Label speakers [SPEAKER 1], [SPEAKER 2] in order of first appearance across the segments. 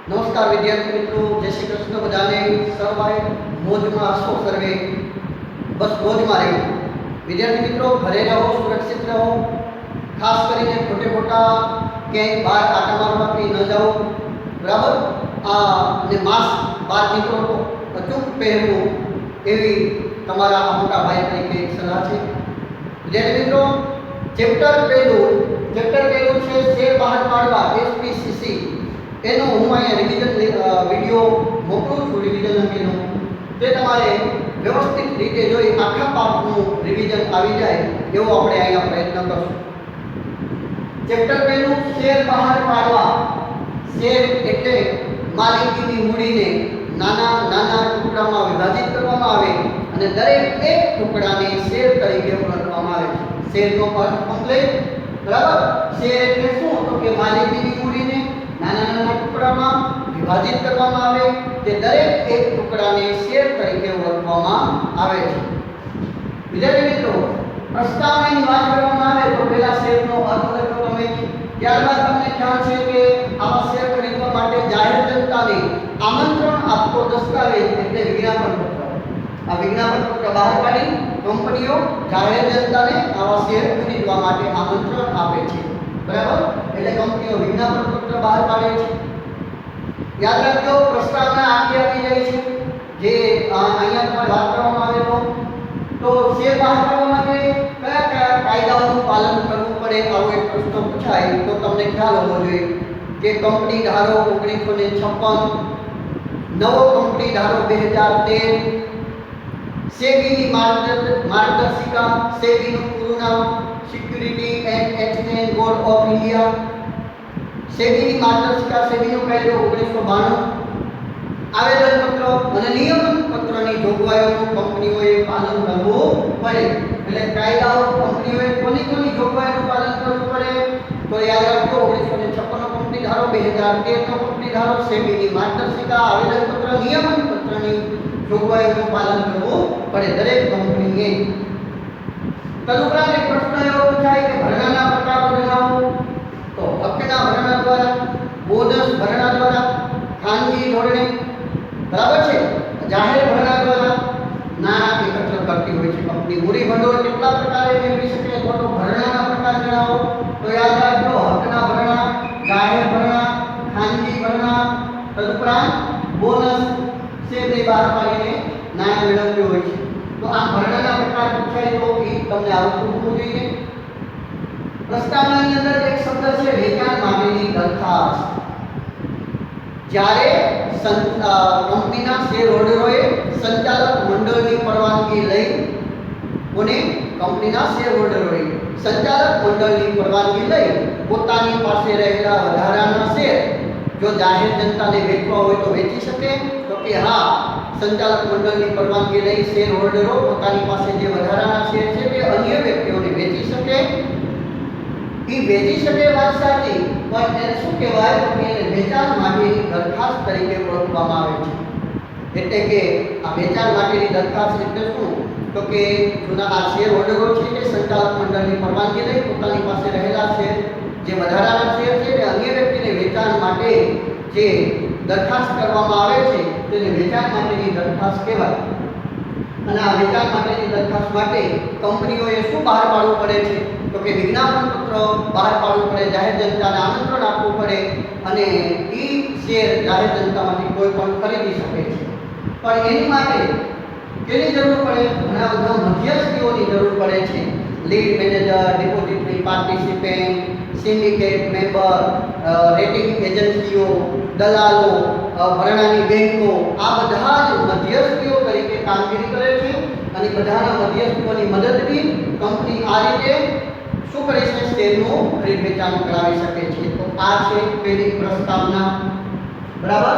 [SPEAKER 1] नमस्कार विद्यार्थी मित्रों, जय श्री कृष्ण बधाने सर्वाए मौज में हसो सर्वे बस मौज में रहो। विद्यार्थी मित्रों, घरे रहो, सुरक्षित रहो, खास करीने खोटे खोटा क्यांय बहार आटा मारवा के न जाओ, बराबर। ने मास्क बहार निकलो तो अचूक पहेरवू एवी तमारा मोटा भाई तरीके एक सलाह है। विद्यार्थी मित्रों, चेप्टर पहलू छे शेर बहार पाड़वा एसपीसीसी एनो हूँ अँ रिविजन विडियो मोकलू छूँ रिविजन अंगेनो ते तमारे व्यवस्थित रीते जोई आखा पाठनु रिविजन आवी जाए एवो आपणे अहींया प्रयत्न करशुं। चेप्टर पहलू शेर बहार पाड़वा। शेर एटले मालिकीनी मूડીને नाना नाना टुकड़ामां विभाजित करवामां आवे अने दरेक एक टुकड़ाने शेर तरीके ओळखवामां आवे छे। शेरनो अर्थ कम्प्लीट, बराबर। शेर एटले शुं तो के मालिकीनी मूડીને नाना नाना टुकड़ामां विभाजित करवामां आवे, जे दरेक एक टुकड़ाने शेर तरीके ओळखवामां आवे छे। विद्यार्थी मित्रों, प्रस्तावनानी વાત કરવામાં આવે તો પહેલા શેરનો અર્થ લખો તમે, ત્યારબાદ તમને ખ્યાલ છે કે આવા શેર ખરીદવા માટે જાહેર જનતાને આમંત્રણ આપતો દસ્તાવેજ એટલે વિજ્ઞાપન પત્ર। આ વિજ્ઞાપન પત્ર બહાર કાઢી કંપનીઓ જાહેર જનતાને આવા શેર ખરીદવા માટે આમંત્રણ આપે છે, બરાબર। એટલે કંપનીઓ વિજ્ઞાપન પત્ર બહાર પાડે છે। યાદ રાખજો, પ્રસ્તાવના આખી આવી જાય છે જે અહીંયા તમારે વાત કરવામાં આવેલો तो शेर बहार पाडवा माटे कया कया कायदाओनुं पालन करवुं पड़े आवो एक प्रश्न पूछाय तो तमने ख्याल होवो जोईए के कंपनी धारो 1956, नवो कंपनी धारो 2013, सेबीनी मार्गदर्शिका, सेबीनुं पूरुं नाम security and exchange board of India, सेबीनी मार्गदर्शिका, सेबीनो कायदो 1992, आवेदन पत्र અને નિયમન પત્રની જોગવાઈઓનું કંપનીઓએ પાલન કરવું પડે। એટલે કાયદાઓ કંપનીઓએ કોની જોગવાઈઓનું પાલન કરવું પડે તો યાદ રાખજો 1956 નો કંપની ધારો, 2013 નો કંપની ધારો, સેબીની માર્ગદર્શિકા, આવેદન પત્ર, નિયમન પત્રની જોગવાઈઓનું પાલન કરવું પડે દરેક કંપનીએ। તદુપરાંત એક પ્રશ્ન એવો પૂછાય કે ભરણાના પ્રકારો જણાવો તો હકના ભરણા દ્વારા, બોનસ ભરણા દ્વારા, ખાનગી ધોરણે, बराबर है। जाहिर भरणा द्वारा नाणां एकत्र करती होय छे कंपनी। मूडी भंडोळ केटला प्रकारे मेळवी शके तो भरणाना प्रकार जणावो तो याद राखજો हकना भरणा, जाहिर भरणा, खानगी भरणा, तदुपरांत बोनस से બે બહાર પાડીને નાણાં મેળવવી હોય છે। તો આ ભરણાના પ્રકાર પૂછાય તો એ તમને આવડતું હોવું જોઈએ। પ્રસ્તાવનાની અંદર એક શબ્દ છે વેચાણ માટેની દરખાસ્ત। જ્યારે કંપનીના શેર હોલ્ડરોએ સંચાલક મંડળની પરવાનગી લઈ કોને કંપનીના શેર હોલ્ડરોએ સંચાલક મંડળની પરવાનગી લઈ પોતાની પાસે રહેલા વધારાના શેર જો જાહેર જનતાને વેચવા હોય તો વેચી શકે તો કે હા, સંચાલક મંડળની પરવાનગી લઈ શેર હોલ્ડરો પોતાની પાસે જે વધારાના શેર છે તે અન્ય વ્યક્તિઓને વેચી શકે। ई वेची शके बात साची पण એને શું કહેવાય તો કે એને વેચાણ માટેની દરખાસ્ત તરીકે ઓળખવામાં આવે છે। એટલે કે આ વેચાણ માટેની દરખાસ્ત એટલે શું તો કે જૂના આ શેર હોલ્ડરો છે કે સંચાલક મંડળની પરવાનગી લઈ પોતાની પાસે રહેલા શેર જે વધારાના શેર છે તે અન્ય વ્યક્તિને વેચાણ માટે જે દરખાસ્ત કરવામાં આવે છે તેને વેચાણ માટેની દરખાસ્ત કહેવાય। અને આ વેચાણ માટેની દરખાસ્ત માટે કંપનીઓએ શું બહાર પાડવું પડે છે તો કે વિજ્ઞાપન પત્ર બહાર પાડવું પડે, જાહેર જનતાને આમંત્રણ આપવું પડે અને એ શેર જાહેર જનતામાંથી કોઈ પણ ખરીદી શકે છે। પણ એની માટે કેની જરૂર પડે? ઘણા બધા મધ્યસ્થીઓની જરૂર પડે છે। Lead manager, depository participant, syndicate member, rating એજન્સીઓ, દલાલો, ભરણાની બેંકો આ બધા જ મધ્યસ્થીઓ તરીકે કામગીરી કરે છે અને બધાના મધ્યસ્થીઓની મદદથી કંપની આ રીતે શું કરે છે શેરનું ખરીદ વેચાણ કરાવી શકે છે। તો આ છે પહેલી પ્રસ્તાવના, બરાબર।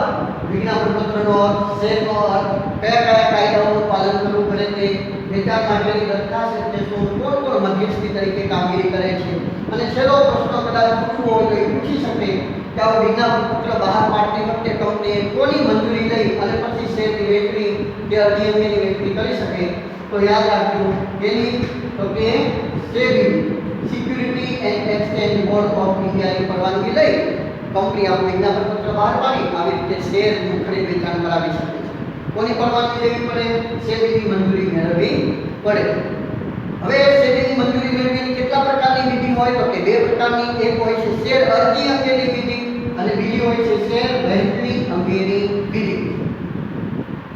[SPEAKER 1] વિજ્ઞાપન પત્રનો અર્થ, શેરનો અર્થ, કયા કયા કાયદાઓનું પાલન કરવું પડે તે, વેચાણ માટેની દરખાસ્ત એટલે શું, કોણ કોણ મધ્યસ્થી તરીકે કામગીરી કરે છે અને છેલ્લો પ્રશ્ન કદાચ પૂછવો હોય તો એ પૂછી શકે કે આવા વિજ્ઞાપન પત્ર બહાર પાડતી વખતે કંપનીએ કોની મંજૂરી લઈ અને પછી શેરની વેચણી કે અન્ય અંગેની વેચણી કરી શકે તો યાદ રાખજો એની તો કે SEBI security and exchange board of ઇન્ડિયાની પરવાનગી લઈ કંપની આવું વિજ્ઞાપન પત્ર બહાર પાડી આવી રીતે શેરનું ખરીદ વેચાણ કરાવી શકે છે. કોની પરવાનગી લેવી પડે? સેબીની મંજૂરી મેળવવી પડે. હવે સેબીની મંજૂરી મેળવવાની કેટલા પ્રકારની વિધિ હોય? તો કે બે પ્રકારની. એક હોય છે શેર અરજી અંગેની વિધિ અને બીજી હોય છે શેર વહેંચણી અંગેની વિધિ.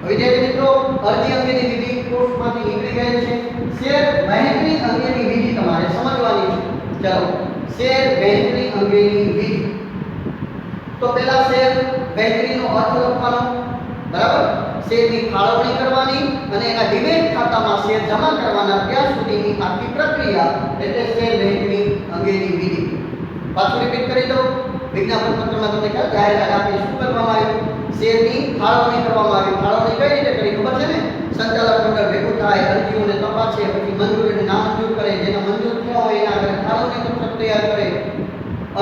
[SPEAKER 1] વિદ્યાર્થી મિત્રો, અરજી અંગેની વિધિ કોર્સમાંથી નીકળી ગઈ છે. શેર વહેંચણી અંગેની વિધિ તમારે સમજવાની છે. ચલો, શેર વહેંચણી અંગેની વિધિ. તો પહેલા શેર વહેંચણીનો અર્થ લખવાનો, બરાબર? શેરની ફાળવણી કરવાની અને એના ડિમેટ ખાતામાં શેર જમા કરવાના ત્યાં સુધીની આખી પ્રક્રિયા એટલે શેર વહેંચણી અંગેની વિધિ. પાછું રિપીટ કરી દઉં. વિજ્ઞાપન પત્રમાં તમને ખ્યાલ જાહેરાત આપી શું કરવામાં આવ્યું? શેરની ફાળવણી કરવામાં આવી. ફાળવણી કઈ રીતે કરી ખબર છે ને? સંચાલક મંડળ ભેગું થાય, અરજીઓને તપાસે, પછી મંજૂર અને નામંજૂર કરે, જેના મંજૂર થયા હોય એના આગળ ફાળવણી પત્રક તૈયાર કરે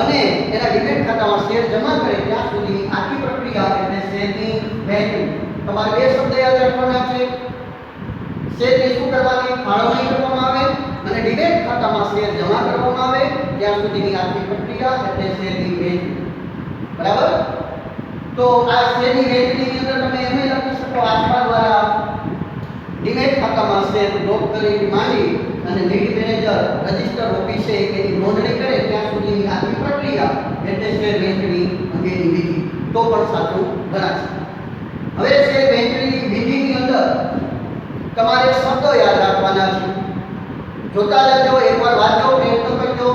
[SPEAKER 1] અને એના ડિમેટ ખાતામાં શેર જમા કરે ત્યાં સુધીની આખી પ્રક્રિયા એટલે શેરની વહેંચણી. તમારે બે શબ્દ યાદ રાખવાના છે. શેરની શું કરવાની? ફાળવણી કરવામાં આવે અને ડિમેટ ખાતામાં શેર જમા કરવામાં આવે ત્યાં સુધીની આખી પ્રક્રિયા એટલે શેરની વહેંચણી. બરાબર? તો આ શેરની વહેંચણીની અંદર તમે એમ લખી શકો આસપા દ્વારા ડિમેટ ખાતામાં શેર બ્લોક કરી માંડી અને લીડ મેનેજર રજિસ્ટર ઓફિસે એની નોંધણી કરે ત્યાં સુધીની આખી પ્રક્રિયા એટલે શેર વહેંચણી અંગેની વિધિ. તો પણ સાચું ગણાશે. હવે શેર વહેંચણીની વિધિની અંદર તમારે શબ્દો યાદ રાખવાના છે. જોતા જજો, એકવાર વાંચો, પ્રયત્ન કરજો.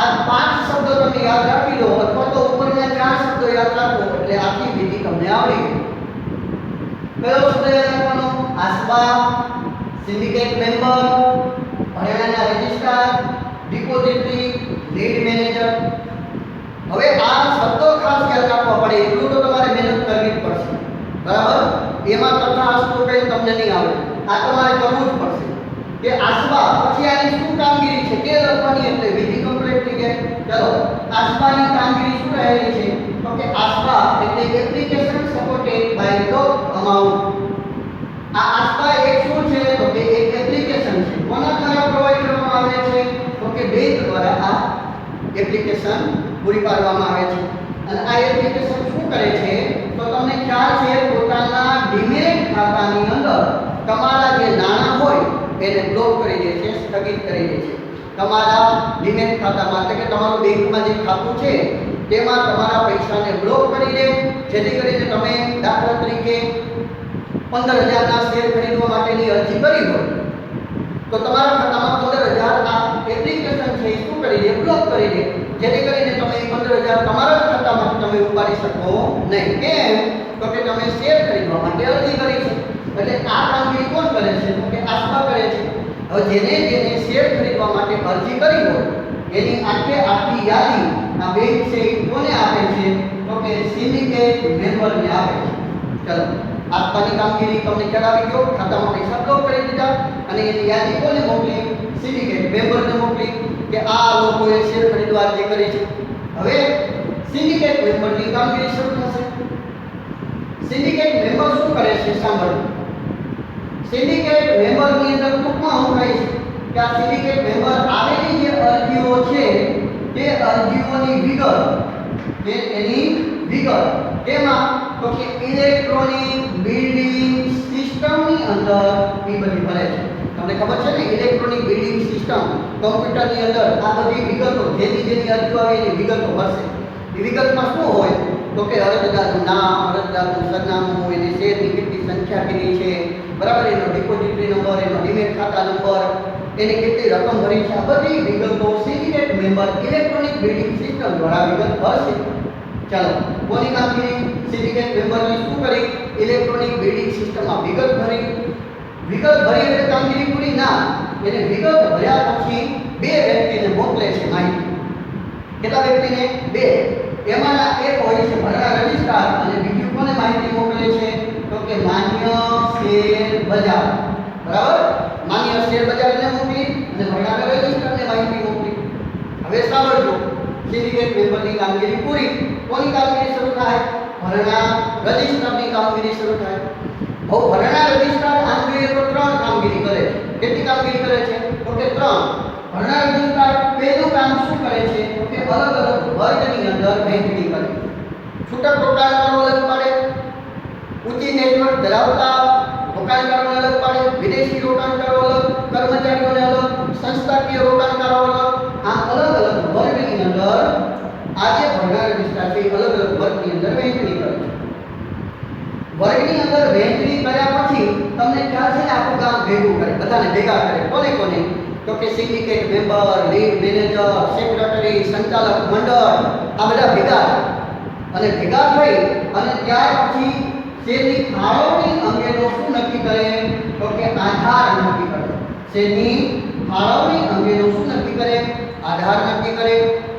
[SPEAKER 1] આ 5 શબ્દો તમે યાદ રાખી લો અથવા તો ઉપરના 4 શબ્દો યાદ રાખો એટલે આખી વિધિ તમને આવડી ગઈ. પહેલો શબ્દ યાદ રાખવાનો આસપા, સિન્ડિકેટ મેમ્બર, હરિયાણાના રજિસ્ટ્રાર, ડિપોઝિટરી, લીડ મેનેજર. હવે આ શબ્દો ખાસ યાદ રાખવા પડે એટલું તો તમારે મહેનત કરવી જ પડશે. બરાબર? એમાં તથાસ્તુ કઈ તમને નહીં આવડે. આ તમારે કરવું જ પડશે કે આસપા પછી આની શું કામગીરી છે તે લખવાની એટલે વિધિ કમ્પ્લીટ થઈ ગઈ. ચલો, આસપાની કામગીરી શું રહેલી છે? તો કે આસપા એટલે application supported by blocked amount. આ આસપા એક શું છે? તો કે એક એપ્લિકેશન છે. કોના દ્વારા પ્રોવાઈડ કરવામાં આવે છે? તો કે બેંક દ્વારા આ એપ્લિકેશન પૂરી પાડવામાં આવે છે. અને આ એપ્લિકેશન શું કરે છે? તો તમને ખ્યાલ છે પોતાના ડિમેટ ખાતાની અંદર તમારા જે નાણાં હોય એને બ્લોક કરી દે છે, સ્થગિત કરી દે છે. તમારા ડિમેટ ખાતામાં એટલે કે તમારું બેંકમાં જે ખાતું છે તેમાં તમારા પૈસાને બ્લોક કરી દે, જેથી કરીને તમે દાખલા તરીકે 15,000 ના શેર ખરીદવા માટેની અરજી કરી હોય તો તમારા ખાતામાં 15,000 આ એપ્લિકેશન છે એ શું કરી દે? બ્લોક કરી દે, જેથી કરીને તમે 15,000 તમારા જ ખાતામાંથી તમે ઉપાડી શકો નહીં. કેમ? તો કે તમે શેર ખરીદવા માટે અરજી કરી છે. એટલે આ કામગીરી કોણ કરે છે? તો કે આસપા કરે છે. હવે જેને શેર ખરીદવા માટે અરજી કરી હોય એની આખી યાદી આ બેંક છે એ કોને આપે છે? તો કે સિન્ડિકેટ મેમ્બરને આપે છે. ચલો, આસપાની કામગીરી તમને ખ્યાલ આવી ગયો. ખાતામાં પૈસા બ્લોક કરી દીધા અને એની યાદી કોને મોકલી? સિન્ડિકેટ મેમ્બરને મોકલી કે આ લોકોએ શેર ખરીદવા અરજી કરી છે. હવે સિન્ડિકેટ મેમ્બરની કામગીરી શરૂ થશે. સિન્ડિકેટ મેમ્બર શું કરે છે? સાંભળો. સિન્ડિકેટ મેમ્બરની અંદર ટૂંકમાં હું કહીશ કે આ સિન્ડિકેટ મેમ્બર આવેલી જે અરજીઓ છે તે અરજીઓની વિગત એની વિગત તેમાં તો કે ઇલેક્ટ્રોનિક બિલ્ડિંગ સિસ્ટમની અંદર એ બધી ભરે છે. તમને ખબર છે ને, ઇલેક્ટ્રોનિક બિલ્ડિંગ સિસ્ટમ કમ્પ્યુટરની અંદર આ બધી વિગતો જેની અરજીઓ આવે એની વિગતો ભરશે. એ વિગતમાં શું હોય? તો કે અરજદારનું નામ, અરજદારનું સરનામું, એની શેરની કેટલી સંખ્યા કેટલી છે, બરાબર, એનો ડિપોઝિટરી નંબર, એનો ડિમેટ ખાતા નંબર, એને કેટલી રકમ ભરી છે, આ બધી વિગતો syndicate member electronic building system દ્વારા વિગત ભરશે. ચાલો, કોની કામગીરી? સિન્ડિકેટ મેમ્બરની શું કરી? ઇલેક્ટ્રોનિક બિલ્ડિંગ સિસ્ટમમાં વિગત ભરી. વિગત ભરી એટલે કામગીરી પૂરી ના. એને વિગત ભર્યા પછી બે વ્યક્તિને મોકલે છે માહિતી. કેટલા વ્યક્તિને? બે. એમાંના એક હોય છે ભરણા રજિસ્ટ્રાર અને બીજું કોને માહિતી મોકલે છે? તો કે માન્ય શેર બજાર. બરાબર? માન્ય શેર બજારને મોકલી અને ભરણા રજિસ્ટ્રારને માહિતી મોકલી. હવે સાંભળજો, સિન્ડિકેટ મેમ્બરની કામગીરી પૂરી. કોની કામગીરી શરૂ થાય? ભરણા રજિસ્ટ્રારની કામગીરી શરૂ થાય. હવે ભરણા રજિસ્ટ્રાર આમ જોઈએ તો 3 કામગીરી કરે છે. કેટલી કામગીરી કરે છે? તો કે 3. ભરણા રજિસ્ટ્રાર પહેલું કામ શું કરે છે? તો કે અલગ અલગ વર્ગની અંદર વહેંચણી કરે. છૂટક રોકાણકારો અલગ પાડે, ઊંચી નેટવર્ક ધરાવતા રોકાણકારોને અલગ પાડે, વિદેશી રોકાણકારો અલગ, કર્મચારીઓને અલગ, સંસ્થાકીય રોકાણકારો અલગ. આમ અલગ અલગ વર્ગની અંદર આજે ભરનાર વિસ્તારથી અલગ અલગ વર્ગની અંદર વહેંચણી કરે છે. વર્ગની અંદર વહેંચણી કર્યા પછી તમને ખ્યાલ છે ને આખું ગામ ભેગું કરે, બધાને ભેગા કરે. કોને કોને? તો કે syndicate member, lead manager, secretary, સંચાલક મંડળ, આ બધા ભેગા અને ભેગા થઈ અને ત્યાર પછી શેરની ફાળવણી અંગેનો શું નક્કી કરે? તો કે આધાર નક્કી કરે. શેરની ફાળવણી અંગેનો શું નક્કી કરે? આધાર નક્કી કરે.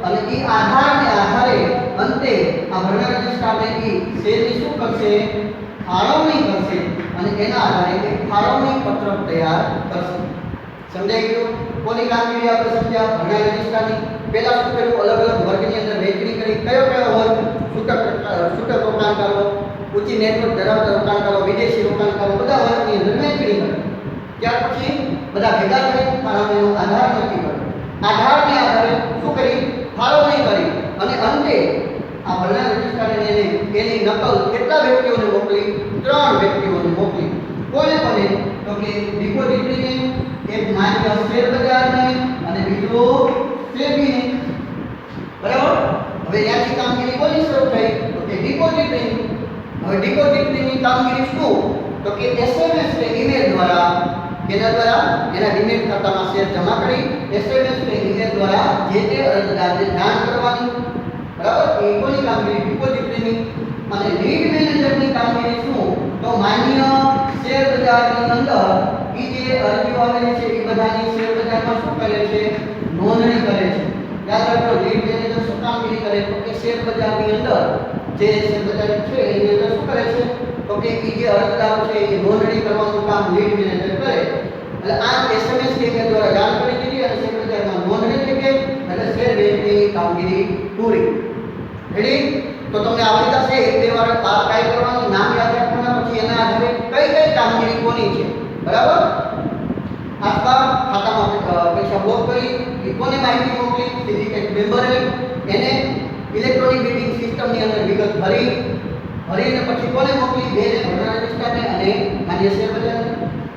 [SPEAKER 1] અને એ આધારને આધારે અંતે આ ભરનાર રજિસ્ટ્રારને એ શેરની શું કરશે? ફાળવણી કરશે અને એના આધારે એક ફાળવણી પત્રક તૈયાર કરશે. સમજાઈ ગયું? કોની કામગીરી આપણે સમજ્યા? ભરનાર રજિસ્ટ્રારની. પહેલા શું કર્યું? અલગ અલગ વર્ગની અંદર વહેંચણી કરી. કયો કયો વર્ગ? છૂટક રોકાણકારો, ઊંચી નેટવર્ક ધરાવતા રોકાણકારો, વિદેશી રોકાણકારો, બધા વર્ગની અંદર વહેંચણી કરી. ત્યાર પછી બધા ભેગા કરી ફાળવણીનો આધાર નક્કી કર્યો. આધારને આધારે શું કરી? ફાળવણી કરી અને અંતે આ ભરનાર રજિસ્ટ્રારને એની નકલ કેટલા વ્યક્તિઓને મોકલી? 3 વ્યક્તિઓને મોકલી. કોને કોને? તો કે ડિપોઝિટરીને, એક માન્ય શેર બજારને અને બીજો સેબીને. બરાબર? હવે ત્યાંથી કામગીરી કોની શરૂ થઈ? તો કે ડિપોઝિટરીની. હવે ડિપોઝિટરીની કામગીરી શું? તો કે એસએમએસ કે ઈમેલ દ્વારા, કેના દ્વારા? એના ડીમેટ ખાતામાં શેર જમા કરી એસએમએસ કે ઈમેલ દ્વારા જે તે અરજદારને જાણ કરવાની. બરાબર? એ કોની કામગીરી? ડિપોઝિટરીની. અને લીડ મેનેજરની કામગીરી શું? તો માન્ય શેર બજારની અંદર એ જે અરજીઓ આવેલી છે એ બધાની શેર બજારમાં શું કરે છે? નોંધણી કરે છે. યાદ રાખો, લીડ મેનેજર શું કામગીરી કરે? તો કે શેર બજારની અંદર જે શેર બજાર છે એની અંદર શું કરે છે? તો કે એ જે અરજદારો છે એ નોંધણી કરવાનું કામ લીડ મેનેજર કરે. એટલે આ એસએમએસ કે ઈમેલ દ્વારા જાણ કરી દીધી અને શેર બજારમાં નોંધણી થઈ ગઈ એટલે શેર વેચણીની કામગીરી પૂરી. રેડી? તો તમને આવડી જશે. એક બે વાર આ ટ્રાય કરવાનું, નામ યાદ રાખવાના, પછી એના આધારે કઈ કઈ કામગીરી કોની છે. બરાબર? આખા ખાતામાં પૈસા બ્લોક કરી એ કોને માહિતી મોકલી? સિન્ડિકેટ મેમ્બરે. એને ઇલેક્ટ્રોનિક બિલિંગ સિસ્ટમની અંદર વિગત ભરીને પછી કોને મોકલી? બેને ભરનાર રજિસ્ટ્રારને અને માન્ય શેર બજારને.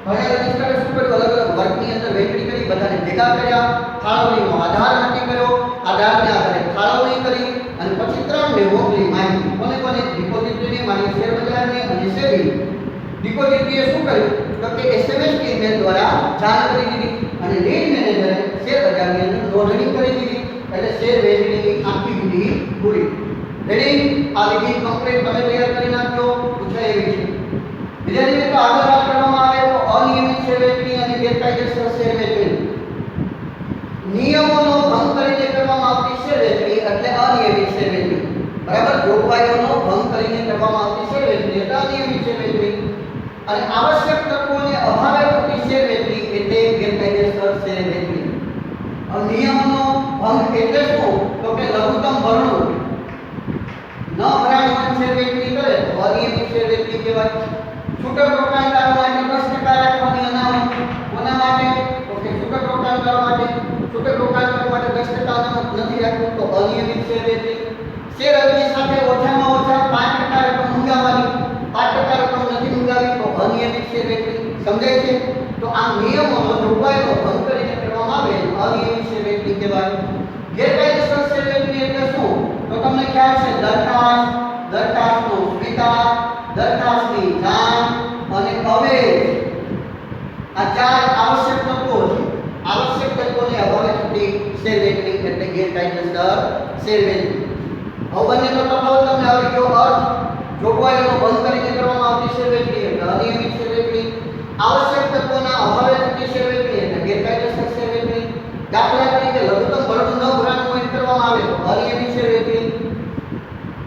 [SPEAKER 1] ભરનાર રજિસ્ટ્રારે શું કર્યું? અલગ અલગ વર્ગની અંદર વહેંચણી કરી, બધાને ભેગા કર્યા, ફાળવણીનો આધાર નક્કી કર્યો, આધારને આધારે ફાળવણી કરી અને પછી 3ને મોકલી માહિતી. કોને કોને? ડિપોઝિટરીને, માન્ય શેર બજારને અને સેબી. ડિપોઝિટરીએ શું કર્યું? તો કે એસએમએસ કે ઈમેલ દ્વારા જાણ કરી દીધી અને લીડ મેનેજરે શેર બજારની અંદર નોંધણી કરી દીધી. એટલે શેર વેચણીની આખી વિધિ પૂરી. રેડી? આ વિધિ કમ્પ્લીટ તમે તૈયાર કરી નાખજો. પૂછાય એવી છે. વિદ્યાર્થી મિત્રો, આગળ વાત કરવામાં આવે તો અનિયમિત શેર વેચણી અને ગેરકાયદેસર શેર વેચણી. નિયમોનો ભંગ કરીને કરવામાં આવતી શેર વેચણી એટલે અનિયમિત શેર વેચણી. બરાબર? જોગવાઈઓનો ભંગ કરીને કરવામાં આવતી શેર વેચણી એટલે અનિયમિત શેર વેચણી. અને આવશ્યક તત્વોને અભાવે થતી શેર વેચણી એટલે ગેરકાયદેસર શેર વેચણી. નિયમનો ભંગ એટલે શું? તો કે લઘુત્તમ ભરણું ન ભરાણું શેર વેચણી કરે તો અનિયમિત શેર વેચણી કહેવાય. છૂટક રોકાણકારો માટે 10% રાખવાની અનામત. કોના માટે? તો કે છૂટક રોકાણકારો માટે. છૂટક રોકાણકારો માટે 10% અનામત નથી રાખવું તો અનિયમિત શેર વેચણી. શેર અરજી સાથે ઓછામાં ઓછા 5% રકમ મંગાવવાની. 5% રકમ નથી મંગાવી તો અનિયમિત શેર વેચણી. સમજાય છે? તો આ નિયમોનો જોગવાઈનો ભંગ કરીને કરવામાં આવે અનિયમિત શેર વેચણી કહેવાય. ગેરકાયદેસર શેર વેચણી એટલે શું? તો તમને ખ્યાલ છે, દરખાસ્તનો સ્વીકાર, દરખાસ્તની જાણ અને અવેજ. આ 4 આવશ્યક તત્વો છે. આવશ્યક તત્વોને અભાવે થતી શેર વેચણી એટલે ગેરકાયદેસર શેર વેચણી. હવે બંનેનો તફાવત તમને આવી ગયો. અર્થ જોગવાઈનો ભંગ કરીને કરવામાં આવતી શેર વેચણી એટલે અનિયમિત શેર વેચણી. આવશ્યક તત્વોના અભાવે થતી શેર વેચણી એટલે ગેરકાયદેસર શેર વેચણી. દાખલા તરીકે લઘુત્તમ ભરણું ન ભરાણું હોય કરવામાં આવે તો અનિયમિત શેર વેચણી.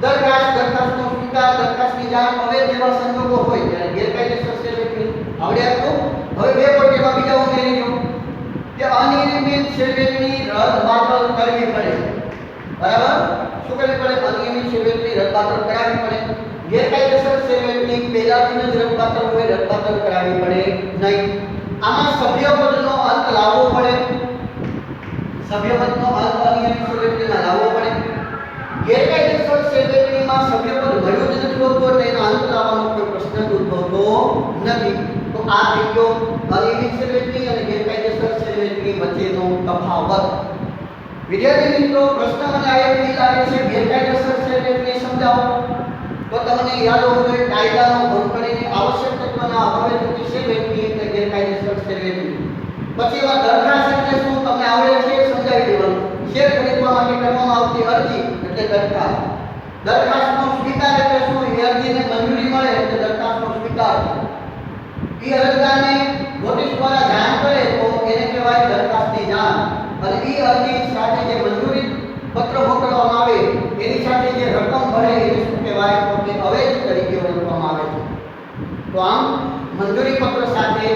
[SPEAKER 1] દરખાસ્તનો સ્વીકાર, દરખાસ્તની જાણ, અવેજ જેવા સંજોગો હોય ત્યારે ગેરકાયદેસર શેર વેચણી. આવડે આટલું? હવે બે પોઈન્ટમાં બીજા ઉમેરી દો કે અનિયમિત શેર વેચણી રદ-બાતલ કરવી પડે. બરાબર? શું કરવી પડે? અનિયમિત શેર વેચણી રદ-બાતલ કરાવવી પડે. ગેરકાયદેસર શેર વેચણી પહેલાથી જ રદ-બાતલ હોય, રદ-બાતલ કરાવવી પડે નહીં. આમાં સભ્યપદનો અંત લાવવો પડે. સભ્યપદનો અંત અનિયમિત શેર વેચણીમાં લાવવો પડે. ગેરકાયદેસર શેર વેચણીમાં કંપનીમાં સભ્યપદ મળ્યું જ નથી હોતું એટલે એનો અંત લાવવાનો કોઈ પ્રશ્ન જ ઉદ્ભવતો નથી. તો આ થઈ ગયો અનિયમિત શેર વેચણી અને ગેરકાયદેસર શેર વેચણી વચ્ચેનો તફાવત. વિદ્યાર્થી મિત્રો, પ્રશ્ન મને આયાથી લાગે છે ગેરકાયદેસર શેર વેચણી સમજાવો. તો તમને યાદ હોવું જોઈએ કાયદાનો ભંગ કરીને આવશ્યક તત્વના અભાવે થતી શેર વેચણી એટલે ગેરકાયદેસર શેર વેચણી. પછી એમાં દરખાસ્ત એટલે શું તમને આવડે છે સમજાવી દેવાનું. શેર ખરીદવા માટે કરવામાં આવતી અરજી એટલે દરખાસ્ત. દરખાસ્તનો સ્વીકાર એટલે શું? એ અરજીને મંજૂરી મળે એટલે દરખાસ્તનો સ્વીકાર. એ અરજદારને નોટિસ દ્વારા જાણ કરે તો એને કહેવાય દરખાસ્તની જાણ. અને એ અરજી સાથે જે મંજૂરી પત્ર મોકલવામાં આવે એની સાથે જે રકમ ભરે એને શું કહેવાય? તો કે અવેજ તરીકે ઓળખવામાં આવે છે. તો આમ મંજૂરી પત્ર સાથે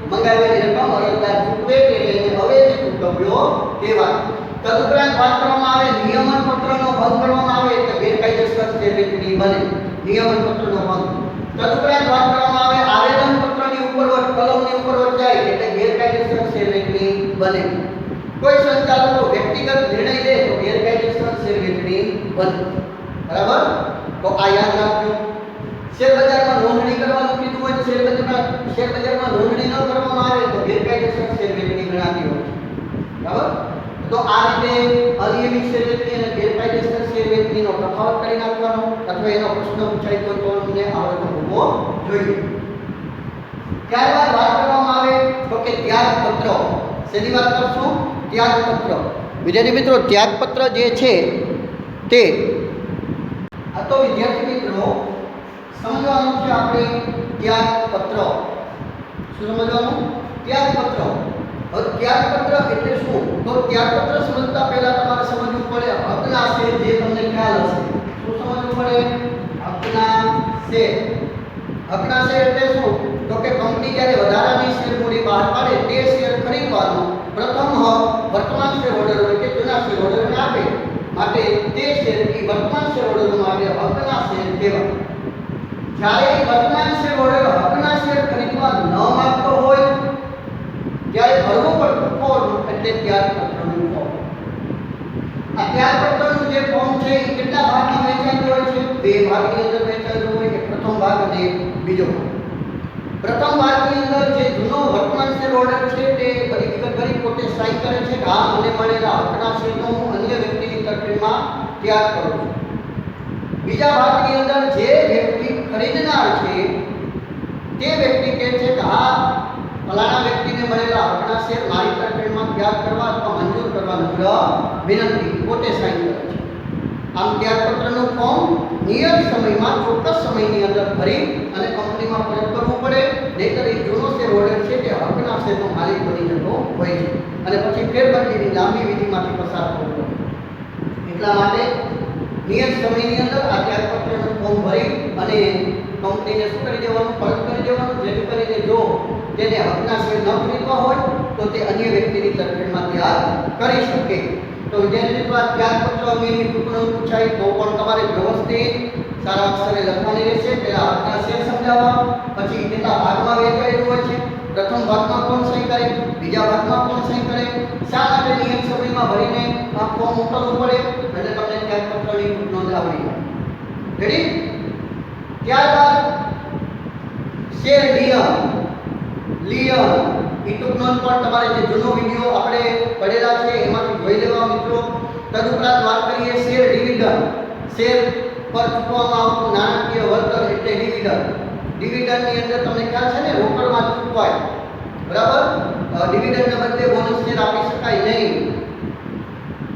[SPEAKER 1] મંગાવેલી રકમ અરજદાર ચૂકવે એટલે એને અવેજ ચૂકવ્યો કહેવાય. તદુપરાંત વાત કરવામાં આવે નિયમન પત્રનો ભંગ કરવામાં આવે એટલે ગેરકાયદેસર શેર વેચણી બને. નિયમન પત્રનો ભંગ. તદુપરાંત વાત કરવામાં આવે આવેદન પત્રની ઉપરવટ કલમની ઉપરવટ જાય એટલે ગેરકાયદેસર શેર વેચણી બને. કોઈ સંચાલકો વ્યક્તિગત નિર્ણય લે તો ગેરકાયદેસર શેર વેચણી બને. બરાબર? તો આ યાદ રાખજો. શેર બજારમાં નોંધણી કરવાનું કીધું હોય શેર બજારમાં નોંધણી ન કરવામાં આવે તો ગેરકાયદેસર શેર વેચણી ગણાતી હોય. બરાબર? તો આ રીતે અનિયમિત શેર વેચણી અને ગેરકાયદેસર શેર વેચણીનો તફાવત કરી નાખવાનો અથવા એનો પ્રશ્ન પૂછાય તો તમને આવડતો હોવો જોઈએ. ત્યારબાદ વાત કરવામાં આવે તો કે ત્યાગપત્ર. શેની વાત કરશું? ત્યાગપત્ર. વિદ્યાર્થી મિત્રો, ત્યાગપત્ર જે છે તે આ તો વિદ્યાર્થી મિત્રો સમજવાનું છે આપણે ત્યાગપત્ર. શું સમજવાનું? ત્યાગપત્ર. હવે ત્યાગપત્ર એટલે શું? તો ત્યાગપત્ર સમજતા પહેલા તમારે સમજવું પડે હકના શેર, જે તમને ખ્યાલ હશે. શું સમજવું પડે? હકના શેર. હકના શેર એટલે શું? તો કે કંપની જ્યારે વધારાની શેર મૂડી બહાર પાડે તે શેર ખરીદવાનો પ્રથમ હક વર્તમાન શેર હોલ્ડર કે જૂના શેર હોલ્ડરને આપે. માટે તે શેર એ વર્તમાન શેર હોલ્ડર માટે હકના શેર કહેવાય. જ્યારે વર્તમાન શેર હોલ્ડર હકના શેર ખરીદવા ન માંગતો હોય ત્યારે ભરવું પડતું ફોર્મ એટલે ત્યાગપત્રનું ફોર્મ. આ ત્યાગપત્રનું જે ફોર્મ છે એ કેટલા ભાગમાં વહેંચાયેલું હોય છે? બે ભાગની અંદર વહેંચાયેલું હોય. એક પ્રથમ ભાગ અને બીજો ભાગ. પ્રથમ ભાગની અંદર જે જૂનો વર્તમાન શેર હોલ્ડર છે તે બધી વિગત ભરી પોતે સાઇન કરે છે કે આ મને મળેલા હકના શેરનો હું અન્ય વ્યક્તિની તરફેણમાં ત્યાગ કરું છું. બીજા ભાગની અંદર જે વ્યક્તિ ખરીદનાર છે તે વ્યક્તિ કહે છે કે આ ફલાણા વ્યક્તિને મળેલા હકના શેર મારી તરફેણમાં ત્યાગ કરવા અથવા મંજૂર કરવા નમ્ર વિનંતી. પોતે સાઇન કરે છે. આમ ત્યાગપત્રનું ફોર્મ નિયત સમયમાં ચોક્કસ સમયની અંદર ભરી અને કંપનીમાં પરત કરવું પડે. નહીંતર એ જૂનો શેર હોલ્ડર છે તે હકના શેરનો માલિક બની જતો હોય છે અને પછી ફેરબદલીની લાંબી વિધિમાંથી પસાર થવું પડે. એટલા માટે નિયત સમયની અંદર આ ત્યાગપત્રનું ફોર્મ ભરી અને કંપનીને શું કરી દેવાનું? પરત કરી દેવાનું. જેથી કરીને જો તેને હકના શેર ન ખરીદવા હોય તો તે અન્ય વ્યક્તિની તરફેણમાં ત્યાગ કરી શકે. તો વિદ્યાર્થી મિત્રો, આ ત્યાગપત્ર અંગેની ટૂંકણું પૂછાય તો પણ તમારે વ્યવસ્થિત સારા અક્ષરે લખવાની રહેશે. પહેલા હકના શેર સમજાવવા, પછી કેટલા ભાગમાં વહેંચાયેલું હોય છે, પ્રથમ ભાગમાં કોણ સહી કરે, બીજા ભાગમાં કોણ સહી કરે, શા માટે નિયત સમયમાં ભરીને આ ફોર્મ મોકલવું પડે, એટલે તમને ત્યાગપત્રની ટૂંકનોંધ આવડી જાય. રેડી? ત્યારબાદ શેર નિયમ લિયન એ ટૂંકનોંધ પણ તમારે જે જૂનો વિડીયો આપણે પડેલા છે એમાંથી જોઈ લેવા મિત્રો. તદુપરાંત વાત કરીએ શેર ડિવિડન્ડ. શેર પર ચૂકવવામાં આવતું નાણાકીય વળતર એટલે ડિવિડન્ડ. ડિવિડન્ડની અંદર તમને ખ્યાલ છે ને, રોકડમાં ચૂકવાય. બરાબર? ડિવિડન્ડના બદલે બોનસ શેર આપી શકાય નહીં.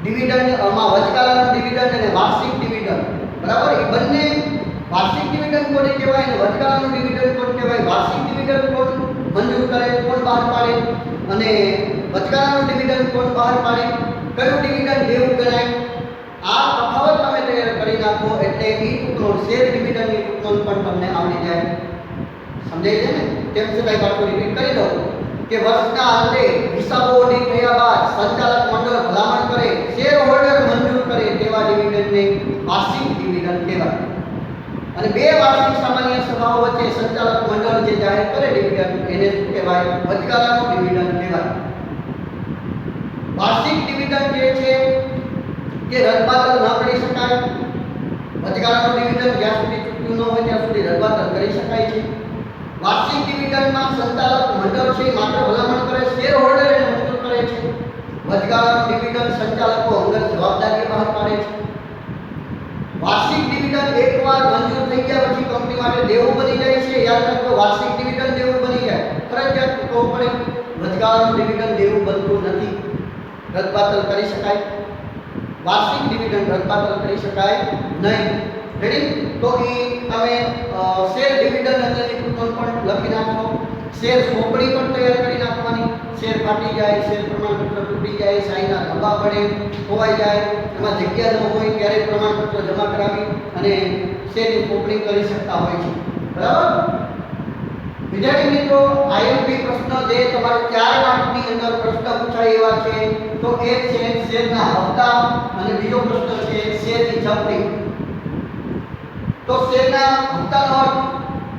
[SPEAKER 1] ડિવિડન્ડમાં વચગાળાનું ડિવિડન્ડ અને વાર્ષિક ડિવિડન્ડ. બરાબર? એ બંને વાર્ષિક ડિવિડન્ડ કોને કહેવાય અને વચગાળાનું ડિવિડન્ડ કોને કહેવાય? વાર્ષિક ડિવિડન્ડ કોણ મંજૂર કરે, કોણ બહાર પાડે, અને વચગાળાનું ડિવિડન્ડ કોણ બહાર પાડે, કયું ડિવિડન્ડ દેવું ગણાય, આ તફાવત તમે તૈયાર કરી નાખો એટલે એ ટૂંકનોંધ શેર ડિવિડન્ડની ટૂંકનોંધ પણ તમને આવડી જાય. સમજાય છે ને? તેમ છતાંય પાછું રિપીટ કરી દઉં કે વર્ષના અંતે હિસાબો ઓડિટ થયા બાદ સંચાલક મંડળ ભલામણ કરે, શેર હોલ્ડર મંજૂર કરે તેવા ડિવિડન્ડને વાર્ષિક ડિવિડન્ડ કહેવાય. અને બે વાર્ષિક સામાન્ય સભાઓ વચ્ચે સંચાલક મંડળ જે જાહેર કરે ડિવિડન્ડ એને શું કહેવાય? વચગાળાનું ડિવિડન્ડ કહેવાય. વાર્ષિક ડિવિડન્ડ જે છે કે રદબાતલ ન કરી શકાય. વચગાળાનું ડિવિડન્ડ જ્યાં સુધી ચૂકવ્યું ન હોય ત્યાં સુધી રદબાતલ કરી શકાય છે. વાર્ષિક ડિવિડન્ડમાં સંચાલક મંડળ છે માત્ર ભલામણ કરે, શેર હોલ્ડર એને મંજૂર કરે છે. વચગાળાનું ડિવિડન્ડ સંચાલકો અંગત જવાબદારી બહાર પાડે છે. વાર્ષિક ડિવિડન્ડ એકવાર મંજૂર થઈ ગયા પછી કંપની માટે દેવું બની જાય છે. યાદ રાખો, વાર્ષિક ડિવિડન્ડ દેવું બની જાય, ફરજિયાત ચૂકવવું પડે. વચગાળાનું ડિવિડન્ડ દેવું બનતું નથી, રદબાતલ કરી શકાય. વાર્ષિક ડિવિડન્ડ રદબાતલ કરી શકાય નહીં. રેડી? તો એ તમે શેર ડિવિડન્ડ અંગેની કૂપન પણ લખી નાખો. શેર સોંપણી પણ તૈયાર કરી નાખવાની. શેર ફાટી જાય, શેર પ્રમાણપત્ર તૂટી જાય, સાઈના ધબ્બા પડે, ખોવાઈ જાય, એમાં જગ્યા ન હોય ત્યારે પ્રમાણપત્ર જમા કરાવી અને શેરની સોંપણી કરી શકતા હોય છે. બરાબર? વિદ્યાર્થી મિત્રો, આઈએમપી પ્રશ્ન જે તમારે 4 માર્કની અંદર પ્રશ્ન પૂછાય એવા છે તો એક છે શેરના હપ્તા અને બીજો પ્રશ્ન છે શેરની જપ્તી. તો શેરના હપ્તાનો અર્થ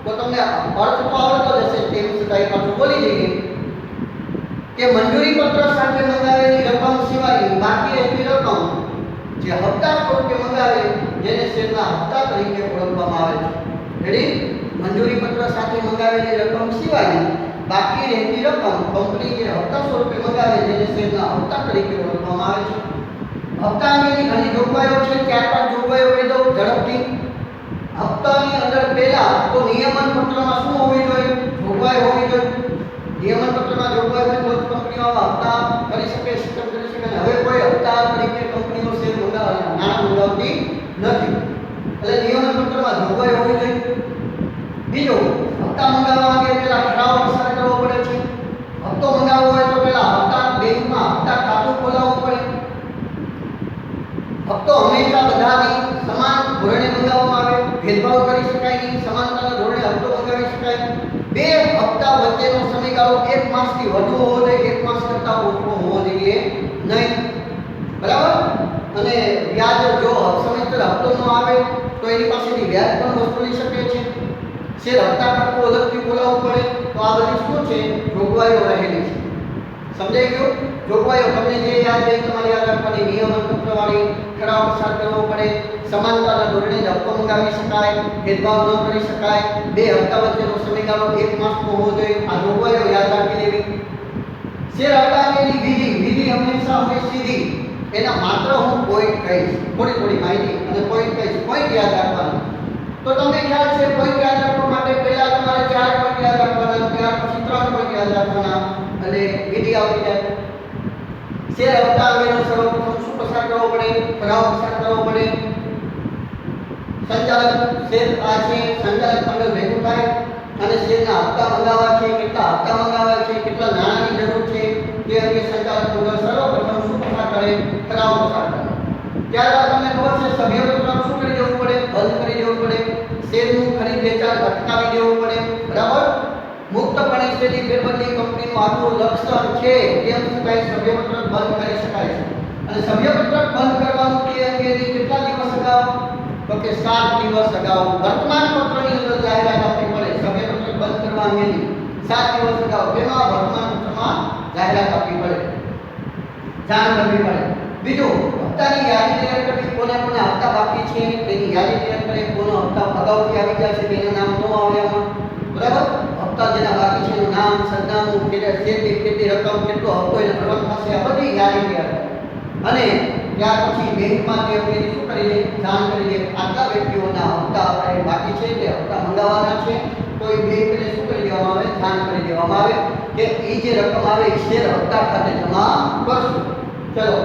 [SPEAKER 1] તો તમને અર્થ તો આવડતો જ હશે, તેમ છતાં પાછું બોલી દઈએ કે મંજૂરી પત્ર સાથે મંગાવેલી રકમ સિવાયની બાકી રહેતી રકમ જે હપ્તા સ્વરૂપે મંગાવે જેને શેરના હપ્તા તરીકે ઓળખવામાં આવે છે. રેડી? મંજૂરી પત્ર સાથે મંગાવેલી રકમ સિવાયની બાકી રહેતી રકમ કંપની જે હપ્તા સ્વરૂપે મંગાવે જેને શેરના હપ્તા તરીકે ઓળખવામાં આવે છે. હપ્તા અંગેની ઘણી જોગવાઈઓ છે, 4-5 જોગવાઈઓ કહી દઉં ઝડપથી. હપ્તાની અંદર પહેલા તો નિયમન પત્રમાં શું હોવી જોઈએ? જોગવાઈ હોવી જોઈએ. નિયમન પત્રમાં જોગવાઈ હોય તો કંપનીઓ હપ્તા કરી શકે, સિસ્ટમ કરી શકે. હવે કોઈ હપ્તા તરીકે કંપનીઓ શેર નાણાં મંગાવતી નથી, એટલે નિયમન પત્રમાં જોગવાઈ હોવી જોઈએ. બીજું, હપ્તા મંગાવવા અંગે પહેલા ઠરાવ પસાર કરવો પડે છે. હપ્તો મંગાવવો હોય તો પહેલા હપ્તા બેંકમાં હપ્તા ખાતું ખોલાવવું પડે. હપ્તો હંમેશા બધાની સમાન ધોરણે મંગાવવામાં આવે, ભેદભાવ કરી શકાય નહીં, સમાનતાના ધોરણે હપ્તો મંગાવી શકાય. બે હપ્તા વચ્ચેનો સમયગાળો 1 માસથી વધુ હોવો જોઈએ, 1 માસ કરતાં ઓછો હોવો જોઈએ નહીં. બરાબર? અને વ્યાજ જો સમયસર હપ્તો ન આવે તો એની પાસેથી વ્યાજ પણ વસૂલી શકે છે. શેર હપ્તા ખાતું અલગથી ખોલાવવું પડે. તો આ બધી શું છે? જોગવાઈઓ રહેલી છે. સમજાઈ ગયું? જોગવાઈઓ તમને જે યાદ રહી તમારે યાદ રાખવાની. નિયમન પત્રવાળી ઠરાવ પસાર કરવો પડે, સમાનતાના ધોરણે જ હપ્તો મંગાવી શકાય, ભેદભાવ ન કરી શકાય, 2 હપ્તા વચ્ચેનો સમયગાળો 1 માસનો હોવો જોઈએ. આ જોગવાઈઓ યાદ રાખી લેવી. શેર હપ્તા અંગેની વિધિ હંમેશા હોય સીધી. એના માત્ર હું પોઈન્ટ કહીશ, થોડી માહિતી અને પોઈન્ટ કહીશ. પોઈન્ટ યાદ રાખવાના. તો તમને ખ્યાલ છે પોઈન્ટ યાદ રાખવા માટે પહેલા તમારે 4 પોઈન્ટ યાદ રાખવાના, ત્યાર પછી 3 પોઈન્ટ યાદ રાખવાના અને વિધિ આવડી જાય. શેર હપ્તા અંગેનો સર્વપ્રથમ શું પસાર કરવો પડે? ઠરાવ પસાર કરવો પડે. સંચાલક શેર આ છે, સંચાલક મંડળ ભેગું થાય અને શેરના હપ્તા મંગાવવા છે, કેટલા હપ્તા મંગાવવા છે, કેટલા નાણાંની જરૂર છે તે અંગે સંચાલક મંડળ સર્વપ્રથમ શું પસાર કરે? ઠરાવ પસાર કરે. ત્યારબાદ તમને ખબર છે સભ્યપત્રક શું કરી દેવું પડે? બંધ કરી દેવું પડે. શેરનું ખરીદ વેચાણ અટકાવી દેવું પડે. બરાબર? મુક્તપણે શેરની ફેરબદલી કંપનીનું આગવું લક્ષણ છે તેમ છતાંય સભ્યપત્રક બંધ કરી શકાય છે. અને સભ્યપત્રક બંધ કરવાનું તે અંગેની કેટલા દિવસ અગાઉ? તો કે 7 દિવસ અગાઉ વર્તમાન પત્રની અંદર જાહેરાત આપવી પડે. સભ્યપત્રક બંધ કરવા અંગેની 7 દિવસ અગાઉ તેમાં વર્તમાન પત્રમાં જાહેરાત આપવી પડે, જાણ કરવી પડે. બીજું, હપ્તાની યાદી તૈયાર કરવી. કોને હપ્તા બાકી છે તેની યાદી તૈયાર કરે. કોનો હપ્તા અગાઉથી આવી ગયા છે તેના નામ ન આવે આમાં. બરાબર? હપ્તા જેના બાકી છે એનું નામ, સરનામું, કેટલી રકમ, કેટલો હપ્તો એને ભરવાનો થશે, આ બધી યાદી તૈયાર કરે. અને ત્યાર પછી બેંકમાં તે અંગેની શું કરી દે? જાણ કરી દે. આટલા વ્યક્તિઓના હપ્તા આપણે બાકી છે, તે હપ્તા મંગાવવાના છે, તો એ બેંકને શું કરી દેવામાં આવે? જાણ કરી દેવામાં આવે કે એ જે રકમ આવે એ શેર હપ્તા ખાતે જમા કરશું. ચલો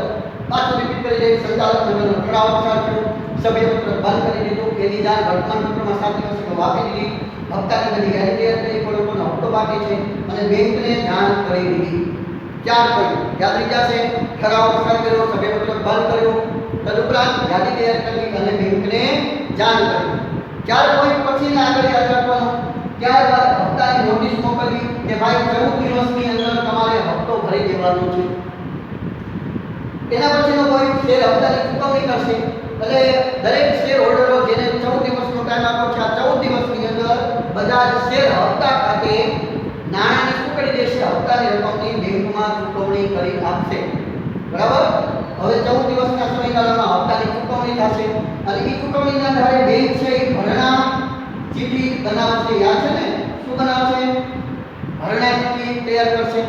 [SPEAKER 1] પાછું રિપીટ કરી દઈએ. સંચાલક મંડળનો ઠરાવ પસાર થયો, સભ્યપત્ર બંધ કરી દીધું, એની જાણ વર્તમાન પત્રમાં 7 દિવસ અગાઉ આપી દીધી, હપ્તાની બધી યાદી તૈયાર કરી, કોનો હપ્તો બાકી છે અને બેંકને જાણ કરી દીધી. 4 પોઈન્ટ યાદ રહી જશે. ઠરાવ પસાર કર્યો, સભ્યપત્ર બંધ કર્યો, તદુપરાંત યાદી તૈયાર કરી અને બેંકને જાણ કરી. 4 પોઈન્ટ પછી આગળ યાદ રાખવાનું. ત્યારબાદ હપ્તાની નોટિસ મોકલવી કે ભાઈ 14 દિવસની અંદર તમારે હપ્તો ભરી દેવાનો છે. એના પછીનો પોઈન્ટ શેર હપ્તાની ચૂકવણી કરશે. એટલે દરેક શેર હોલ્ડરો જેને 14 દિવસનો ટાઈમ આપ્યો છે, આ 14 દિવસની અંદર બધા જ શેર હપ્તા ખાતે નાણાંની શું કરી દેશે? હપ્તાની રકમની બેંકમાં ચૂકવણી કરી આપશે. બરાબર? હવે 14 દિવસના સમયગાળામાં હપ્તાની ચૂકવણી ચૂકવણી થશે અને એ ચૂકવણીના આધારે બેંક છે એ ભરણા ચીઠી બનાવશે. યાદ છે ને, શું બનાવશે? ભરણા ચીઠી તૈયાર કરશે.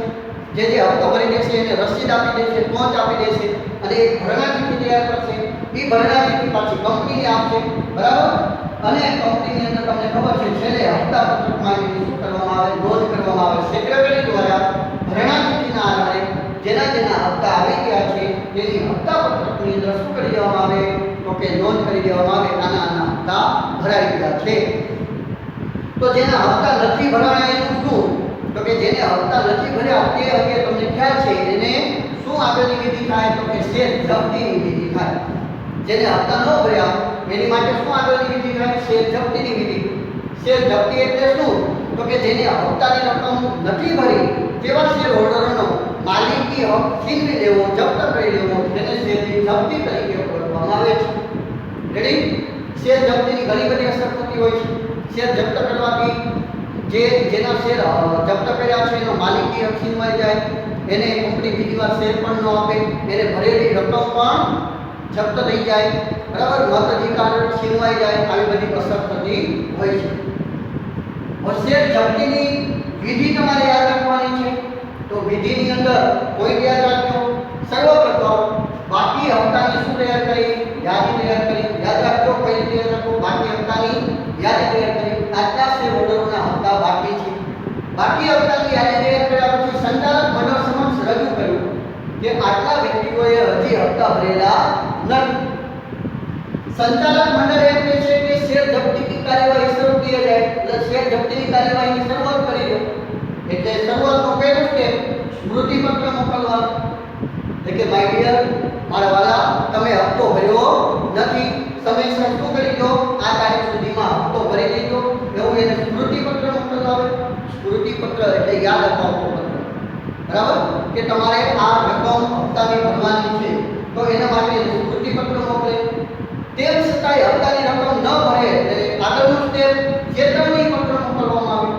[SPEAKER 1] જે હપ્તો ભરી દેશે એને રસીદ આપી દેશે, ટોચ આપી દેશે અને એક ભરણા ચીઠી તૈયાર કરશે. એ ભરણા ચીઠી પાછી કંપનીને આપશે, બરાબર? અને કંપનીની અંદર તમને ખબર છે છેલ્લે હપ્તા પત્રકમાં એની શું કરવામાં આવે? નોંધ કરવામાં આવે સેક્રેટરી દ્વારા ભરણા ચીઠીના આધારે જેના હપ્તા આવી ગયા છે તેની હપ્તા પત્રકની અંદર શું કરી દેવામાં આવે? તો કે નોંધ કરી દેવામાં આવે આના હપ્તા ભરાઈ ગયા છે. તો જેના હપ્તા નથી ભરાણા એનું શું? તો કે જેને હપ્તા નથી ભર્યા તે અંગે તમને ખ્યાલ છે એને શું આગળની વિધિ થાય? તો કે શેર જપ્તીની વિધિ થાય. જેને હપ્તા ન ભર્યા એની માટે શું આગળની વિધિ થાય? શેર જપ્તીની વિધિ. શેર જપ્તી એટલે શું? તો કે જેને હપ્તાની રકમ નથી ભરી તેવા શેર હોલ્ડરનો માલિકી હક છીનવી લેવો, જપ્ત કરી લેવો, તેને શેરની જપ્તી તરીકે ઓળખવામાં આવે છે. રેડી? શેર જપ્તીની ઘણી બધી અસર થતી હોય છે. શેર જપ્ત કરવાથી જેના શેર જપ્ત કર્યા છે એનો માલિકી હક છીનવાઈ જાય, એને કંપની બીજી વાર શેર પણ ન આપે, એને ભરેલી રકમ પણ જપ્ત થઈ જાય, બરાબર? મતાધિકાર છીનવાઈ જાય, આવી બધી અસર થતી હોય છે. શેર જપ્તીની વિધિ તમારે યાદ રાખવાની છે. તો વિધિની અંદર કોઈ યાદ રાખજો. સર્વપ્રથમ બાકી હપ્તાની શું તૈયાર કરી? યાદી તૈયાર કરી. યાદ રાખજો કઈ રીતે યાદ રાખો? બાકી હપ્તાની યાદી તૈયાર કરી. આટલા શેર હોલ્ડરોના હપ્તા બાકી છે. બાકી હપ્તાની યાદી તૈયાર કર્યા પછી સંચાલક મંડળ સમક્ષ રજૂ કર્યું કે આટલા વ્યક્તિઓએ હજી હપ્તા ભરેલા નથી. સંચાલક મંડળ એમ કહે છે કે શેર જપ્તીની કાર્યવાહી શરૂ કરી જાય. એટલે શેર જપ્તીની કાર્યવાહીની શરૂઆત કરી દો. એટલે શરૂઆતનો પહેલું સ્ટેપ સ્મૃતિપત્ર મોકલવાનું. એટલે કે માય ડિયર, મારા વાલા, તમે હપ્તો ભર્યો નથી, સમયસર શું કરી દો? આ તારીખ સુધીમાં હપ્તો ભરી દેજો. એવું એને સ્મૃતિપત્ર મોકલવાનું. સ્મૃતિપત્ર એટલે યાદ અપાવતો પત્ર, બરાબર? કે તમારે આ રકમ હપ્તાની ભરવાની છે, તો એના માટે સ્મૃતિપત્ર મોકલે. તેમ છતાંય હપ્તાની રકમ ન ભરે એટલે આગળનું સ્ટેપ ચેતવણી પત્ર મોકલવામાં આવે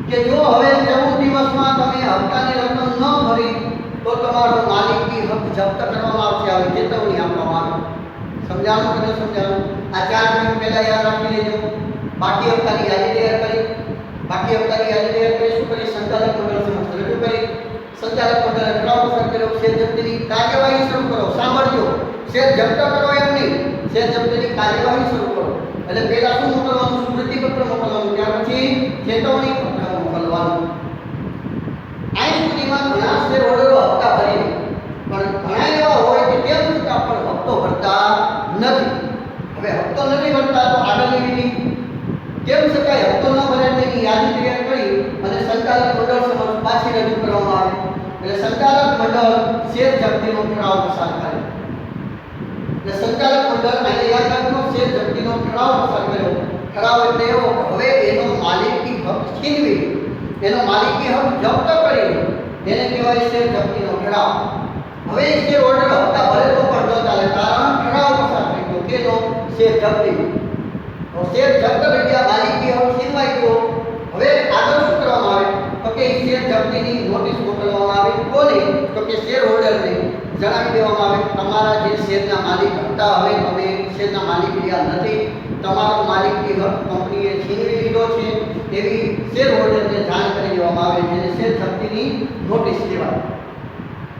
[SPEAKER 1] કે જો હવે 14 દિવસમાં તમે હપ્તાની રકમ ન ભરી તો તમારો માલિકી હક જપ્ત કરવામાં આવશે. આવી ચેતવણી આપવામાં આવે. સમજાણું કે ન સમજાણું? આ 4 પોઈન્ટ પહેલા યાદ રાખી લેજો. બાકી હપ્તાની યાદી તૈયાર કરી. બાકી હપ્તાની યાદી તૈયાર કરી શું કરી? સંચાલક મંડળ સમક્ષ રજૂ કરી. સંચાલક મંડળે ઠરાવ પસાર કર્યો. શેર જપ્તીની કાર્યવાહી શરૂ કરો. સાંભળજો, શેર જપ્ત કરો એમ નહીં, શેર જપ્તીની કાર્યવાહી શરૂ કરો. એટલે પહેલા શું મોકલવાનું? સ્મૃતિપત્ર મોકલવાનું. ત્યાર પછી ચેતવણી પત્ર મોકલવાનું. આ સુધીમાં ઘણા શેર હોલ્ડરો હપ્તા ભરી દે, પણ ઘણા એવા હોય કે તેમ છતાં પણ હપ્તો ભરતા નથી. હવે હપ્તો નથી ભરતા તો આગળની વિધિ. તેમ છતાંય હપ્તો ન ભરે તેની યાદી તૈયાર કરી અને સંચાલક મંડળ સમક્ષ પાછી રજૂ કરવામાં આવે. એટલે સંચાલક મંડળ શેર જપ્તીનો ઠરાવ પસાર કરે. એટલે સંચાલક મંડળ આને યાદ રાખજો, શેર જપ્તીનો ઠરાવ પસાર કર્યો. ઠરાવ એટલે એવો હવે એનો માલિકી હક છીનવી, એનો માલિકી હક જપ્ત કરી, એને કહેવાય શેર જપ્તીનો ઠરાવ. હવે શેર હોલ્ડર હપ્તા ભરે તો પણ ન ચાલે, કારણ ઠરાવ પસાર થઈ ગયો. કેનો? શેર જપ્તી. તો શેર જપ્ત થઈ ગયા, માલિકી હક છીનવાઈ ગયો. હવે આગળ શું કરવામાં આવે? તો કે શેર જપ્તીની નોટિસ મોકલવામાં આવે. કોને? તો કે શેર હોલ્ડરને જણાવી દેવામાં આવે તમારા જે શેરના માલિક હતા હવે તમે શેરના માલિક રહ્યા નથી, તમારો માલિકી હક કંપનીએ છીનવી લીધો છે, એવી શેર હોલ્ડરને જાણ કરી દેવામાં આવે, જેને શેર જપ્તીની નોટિસ કહેવાય.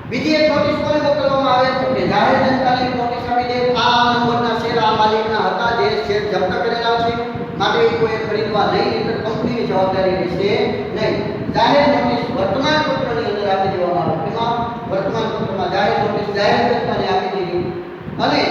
[SPEAKER 1] બીજી એક નોટિસ કોને મોકલવામાં આવે? તો કે જાહેર જનતાને નોટિસ આપી દે આ નંબરના શેર આ માલિકના હતા જે શેર જપ્ત કરેલા છે, માટે એ કોઈ ખરીદવા નહીં, નહીંતર કંપનીની જવાબદારી રહેશે નહીં. જાહેર નોટિસ વર્તમાન પત્રની અંદર આપી દેવામાં આવે. એમાં વર્તમાન પત્રમાં જાહેર નોટિસ જાહેર જનતાને આપી દીધી અને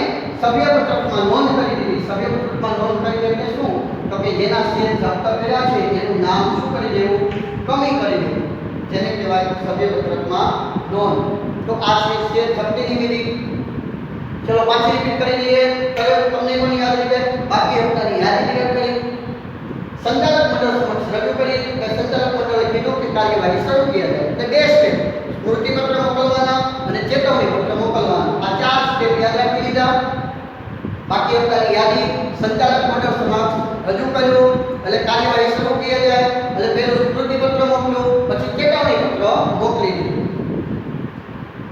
[SPEAKER 1] સભ્યપત્રકમાં નોંધ કરી દીધી. સભ્યપત્રકમાં નોંધ કરી દે એટલે શું? તો કે જેના શેર જપ્ત કર્યા છે એનું નામ શું કરી દેવું? કમી કરી દેવું, જેને કહેવાય સભ્યપત્રકમાં નોંધ. તો આ છે શેર જપ્તીની વિધિ. ચલો પાછી રિપીટ કરી દઈએ. કયો તમને પણ યાદ રહી જાય? બાકી હપ્તાની યાદી તૈયાર કરી, સંચાલક મંડળ સમક્ષ રજૂ કરી. સંચાલક મંડળે કીધું કે કાર્યવાહી શરૂ કરી જાય. એટલે બે સ્ટેપ, સ્મૃતિપત્ર મોકલવાના અને ચેતવણી પત્ર મોકલવાના. આ 4 સ્ટેપ યાદ રાખી લીધા. બાકી હપ્તાની યાદી સંચાલક મંડળ સમક્ષ રજૂ કર્યું એટલે કાર્યવાહી શરૂ કરી જાય. એટલે પહેલું સ્મૃતિપત્ર મોકલ્યું, પછી ચેતવણી પત્ર મોકલી દીધું.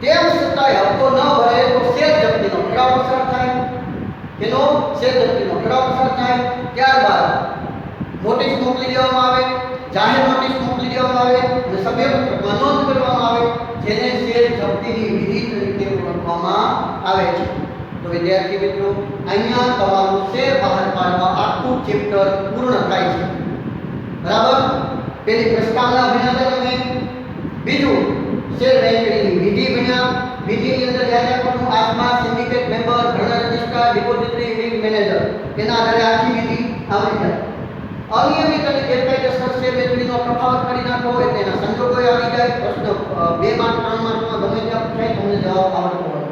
[SPEAKER 1] તેમ છતાંય હપ્તો ન ભરે તો શેર જપ્તીનો ઠરાવ પસાર થાય. એનો શેર દરજીનો ઠરાવ પસાર થાય ત્યારબાદ નોટિસ મોકલી દેવામાં આવે, જાહેર નોટિસ મોકલી દેવામાં આવે અને સભ્યપત્રમાં નોંધ કરવામાં આવે, જેને શેર જપ્તીની વિધિ તરીકે ઓળખવામાં આવે છે. તો વિદ્યાર્થી મિત્રો, અહીંયા તમારું શેર બહાર પાડવા આખું ચેપ્ટર પૂર્ણ થાય છે. બરાબર? પેલી પ્રસ્તાવના ભણ્યા હતા તમે, બીજું શેર વહેંચણીની વિધિ ભણ્યા. વિધિની અંદર યાદ રાખવાનું આસપાસ સિન્ડિકેટ મેમ્બર, ધરણા રજિસ્ટ્રાર, ડિપોઝિટરી રિંગ મેનેજર, તેના આધારે આખી વિધિ આવડી જાય. અનિયમિત અને ગેરકાયદેસર શેર વેચણીનો તફાવત કરી નાખવો હોય તેના સંજોગો આવી જાય. પ્રશ્ન 2 માર્ક 3 માર્કમાં ગમે ત્યાં પૂછાય, તમને જવાબ આવડતો હોય.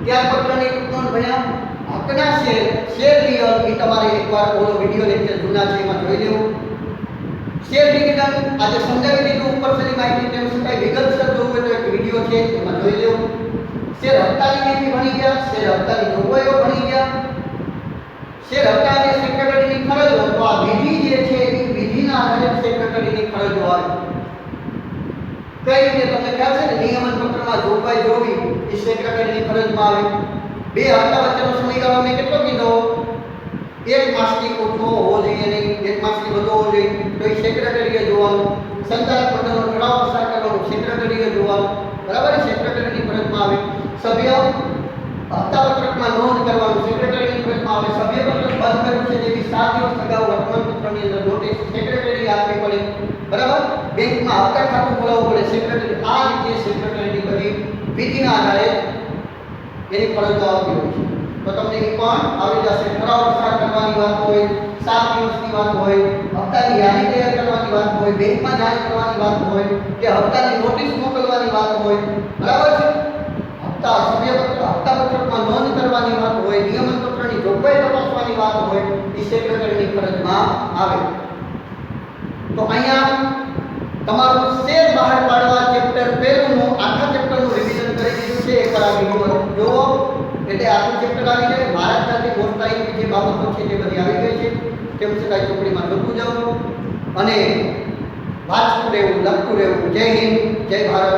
[SPEAKER 1] ત્યારપત્રની ટૂંકનોંધ ભણ્યા. હકના શેર રિયલ એ તમારે એકવાર ઓલો વિડિયો લેક્ચર જૂના છે એમાં જોઈ લેવું. શેર ડિવિડન્ડ આજે સમજાવી દીધું ઉપર છેલ્લી માહિતી, તેમ છતાં વિગતસર જોવું હોય તો એક વિડિયો છે એમાં જોઈ લેવું. શેર હપ્તાની વિધિ ભણી ગયા, શેર હપ્તાની જોગવાઈઓ ભણી ગયા. શેર હપ્તા અને સેક્રેટરીની ફરજો, તો આ વિધિ જે છે એ વિધિના આધારે સેક્રેટરીની ફરજો આવે. કઈ રીતે તમને ખ્યાલ છે ને, નિયમન પત્રમાં જોગવાઈ જોવી એ સેક્રેટરીની ફરજમાં આવે. 2 હપ્તા વચ્ચેનો સમયગાળો મેં કેટલો કીધો? 1 માસથી ઓછો હોવો જોઈએ નહીં, 1 માસથી વધુ હોવો જોઈએ, તો એ સેક્રેટરીએ જોવાનું. સંચાલક મંડળનો ઠરાવ પસાર કરવાનો સેક્રેટરીએ જોવાનું. બરાબર? સેક્રેટરીની ફરજમાં આવે. સભ્ય હપ્તાપત્રકમાં નોંધ કરવાનું સેક્રેટરીની ફરજમાં આવે. સભ્યપત્રક બંધ કર્યું છે જેવી 7 દિવસ અગાઉ વર્તમાનપત્રની અંદર નોટિસ સેક્રેટરી આપવી પડે. બરાબર? બેંકમાં હપ્તા ખાતું ખોલાવવું પડે સેક્રેટરી. આ રીતે સેક્રેટરીની બધી વિધિના આધારે એની ફરજો આવતી હોય છે. તો તમને એ પણ આવી જશે. ઠરાવ પસાર કરવાની વાત હોય, 7 દિવસની વાત હોય, હપ્તાની યાદી તૈયાર કરવાની વાત હોય, બેંકમાં જાણ કરવાની વાત હોય કે હપ્તાની નોટિસ મોકલવાની વાત હોય. બરાબર છે? હપ્તાપત્રકમાં નોંધ કરવાની વાત હોય, નિયમન પત્રની જોગવાઈ તપાસવાની વાત હોય, એ સેક્રેટરીની ફરજમાં આવે. તો અહીંયા તમારું શેર બહાર પાડવા ચેપ્ટર 1 નું આખા ચેપ્ટરનું રિવિઝન કરી દીધું છે. એકવાર આ વિડિયો જોવો એટલે આખું ચેપ્ટર આવી જાય. મારા ખ્યાલથી મોસ્ટ આઈની જે બાબતો છે તે બધી આવી ગઈ છે. તેમ છતાં ચોપડીમાં લખવું જવું અને વાંચતું રહેવું, લખતું રહેવું. જય હિન્દ, જય ભારત.